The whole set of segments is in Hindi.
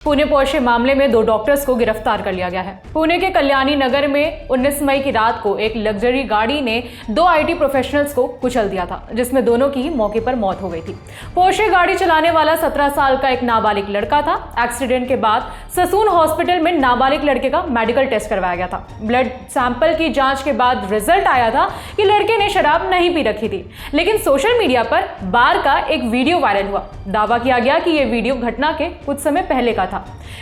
पुणे पोर्शे मामले में 2 डॉक्टर्स को गिरफ्तार कर लिया गया है। पुणे के कल्याणी नगर में 19 मई की रात को एक लग्जरी गाड़ी ने 2 आईटी प्रोफेशनल्स को कुचल दिया था, जिसमें दोनों की मौके पर मौत हो गई थी। पोर्शे गाड़ी चलाने वाला 17 साल का एक नाबालिग लड़का था। एक्सीडेंट के बाद ससून हॉस्पिटल में नाबालिग लड़के का मेडिकल टेस्ट करवाया गया था। ब्लड सैंपल की जांच के बाद रिजल्ट आया था कि लड़के ने शराब नहीं पी रखी थी, लेकिन सोशल मीडिया पर बार का एक वीडियो वायरल हुआ। दावा किया गया कि यह वीडियो घटना के कुछ समय पहले का था।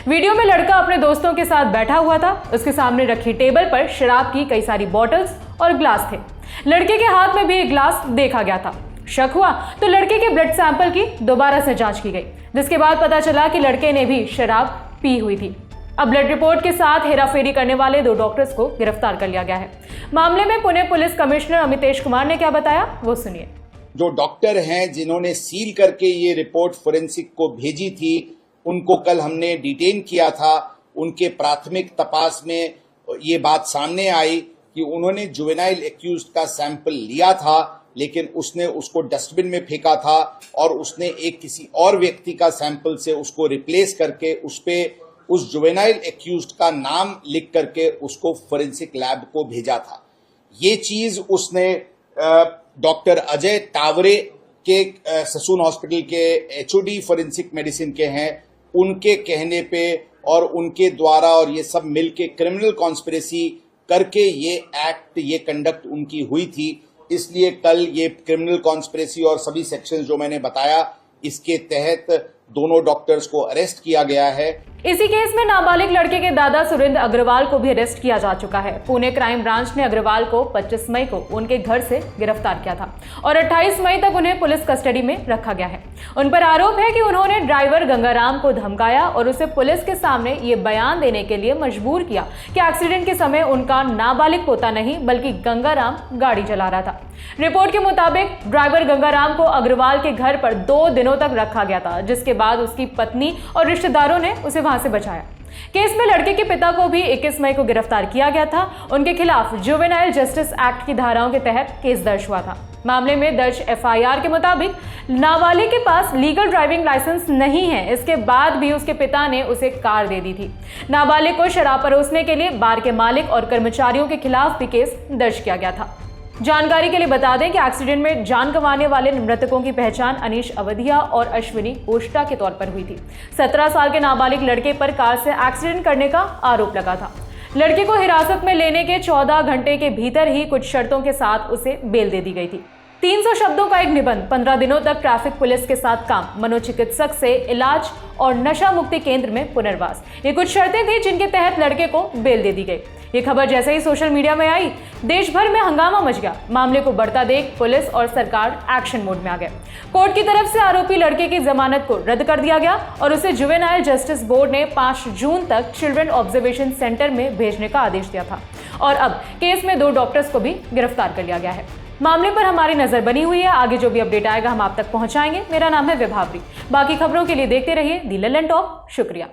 वीडियो में लड़का अपने दोस्तों के साथ बैठा हुआ था। उसके सामने रखी टेबल पर शराब की कई सारी बॉटल्स और ग्लास थे। लड़के के हाथ में भी एक ग्लास देखा गया था। शक हुआ तो लड़के के ब्लड सैंपल की दोबारा से जांच की गई, जिसके बाद पता चला कि लड़के ने भी शराब पी हुई थी। अब ब्लड रिपोर्ट के साथ हेराफेरी करने वाले 2 डॉक्टर्स को गिरफ्तार कर लिया गया है। मामले में पुणे पुलिस कमिश्नर अमितेश कुमार ने क्या बताया, वो सुनिए। जो डॉक्टर हैं जिन्होंने सील करके ये रिपोर्ट फोरेंसिक को भेजी थी, उनको कल हमने डिटेन किया था। उनके प्राथमिक तपास में ये बात सामने आई कि उन्होंने जुवेनाइल एक्यूज्ड का सैंपल लिया था, लेकिन उसने उसको डस्टबिन में फेंका था और उसने एक किसी और व्यक्ति का सैंपल से उसको रिप्लेस करके उस जुवेनाइल एक्यूज्ड का नाम लिख करके उसको फोरेंसिक लैब को भेजा था। ये चीज उसने डॉक्टर अजय टावरे के ससून हॉस्पिटल के एचओडी फोरेंसिक मेडिसिन के हैं, उनके कहने पे और उनके द्वारा और ये सब मिलके क्रिमिनल कॉन्स्पिरेसी करके ये कंडक्ट उनकी हुई थी। इसलिए कल ये क्रिमिनल कॉन्स्पिरेसी और सभी सेक्शंस जो मैंने बताया, इसके तहत दोनों डॉक्टर्स को अरेस्ट किया गया है। इसी केस में नाबालिग लड़के के दादा सुरेंद्र अग्रवाल को भी अरेस्ट किया जा चुका है। पुणे क्राइम ब्रांच ने अग्रवाल को 25 मई को उनके घर से गिरफ्तार किया था और 28 मई तक उन्हें पुलिस कस्टडी में रखा गया है। उन पर आरोप है कि उन्होंने ड्राइवर गंगाराम को धमकाया और उसे पुलिस के सामने ये बयान देने के लिए मजबूर किया कि एक्सीडेंट के समय उनका नाबालिग पोता नहीं बल्कि गंगाराम गाड़ी चला रहा था। रिपोर्ट के मुताबिक ड्राइवर गंगाराम को अग्रवाल के घर पर 2 दिनों तक रखा गया था, जिसके बाद उसकी पत्नी और रिश्तेदारों ने उसे वहां से बचाया। केस में लड़के के पिता को भी 21 मई को गिरफ्तार किया गया था। उनके खिलाफ जुवेनाइल जस्टिस एक्ट की धाराओं के तहत केस दर्ज हुआ था। मामले में दर्ज एफआईआर के मुताबिक नाबालिग के पास लीगल ड्राइविंग लाइसेंस नहीं है, इसके बाद भी उसके पिता ने उसे कार दे दी थी। नाबालिग को शराब परोसने के लिए बार के मालिक और कर्मचारियों के खिलाफ भी केस दर्ज किया गया था। जानकारी के लिए बता दें कि एक्सीडेंट में जान गंवाने वाले मृतकों की पहचान अनीश अवधिया और अश्विनी ओष्टा के तौर पर हुई थी। 17 साल के नाबालिग लड़के पर कार से एक्सीडेंट करने का आरोप लगा था। लड़के को हिरासत में लेने के 14 घंटे के भीतर ही कुछ शर्तों के साथ उसे बेल दे दी गई थी। 300 शब्दों का एक निबंध, 15 दिनों तक ट्रैफिक पुलिस के साथ काम, मनोचिकित्सक से इलाज और नशा मुक्ति केंद्र में पुनर्वास, ये कुछ शर्तें थी जिनके तहत लड़के को बेल दे दी गई। ये खबर जैसे ही सोशल मीडिया में आई, देश भर में हंगामा मच गया। मामले को बढ़ता देख पुलिस और सरकार एक्शन मोड में आ गए। कोर्ट की तरफ से आरोपी लड़के की जमानत को रद्द कर दिया गया और उसे जुवेनाइल जस्टिस बोर्ड ने 5 जून तक चिल्ड्रन ऑब्जर्वेशन सेंटर में भेजने का आदेश दिया था और अब केस में 2 डॉक्टर्स को भी गिरफ्तार कर लिया गया है। मामले पर हमारी नजर बनी हुई है। आगे जो भी अपडेट आएगा हम आप तक पहुंचाएंगे। मेरा नाम है विभावरी। बाकी खबरों के लिए देखते रहिए दी ललन टॉप। शुक्रिया।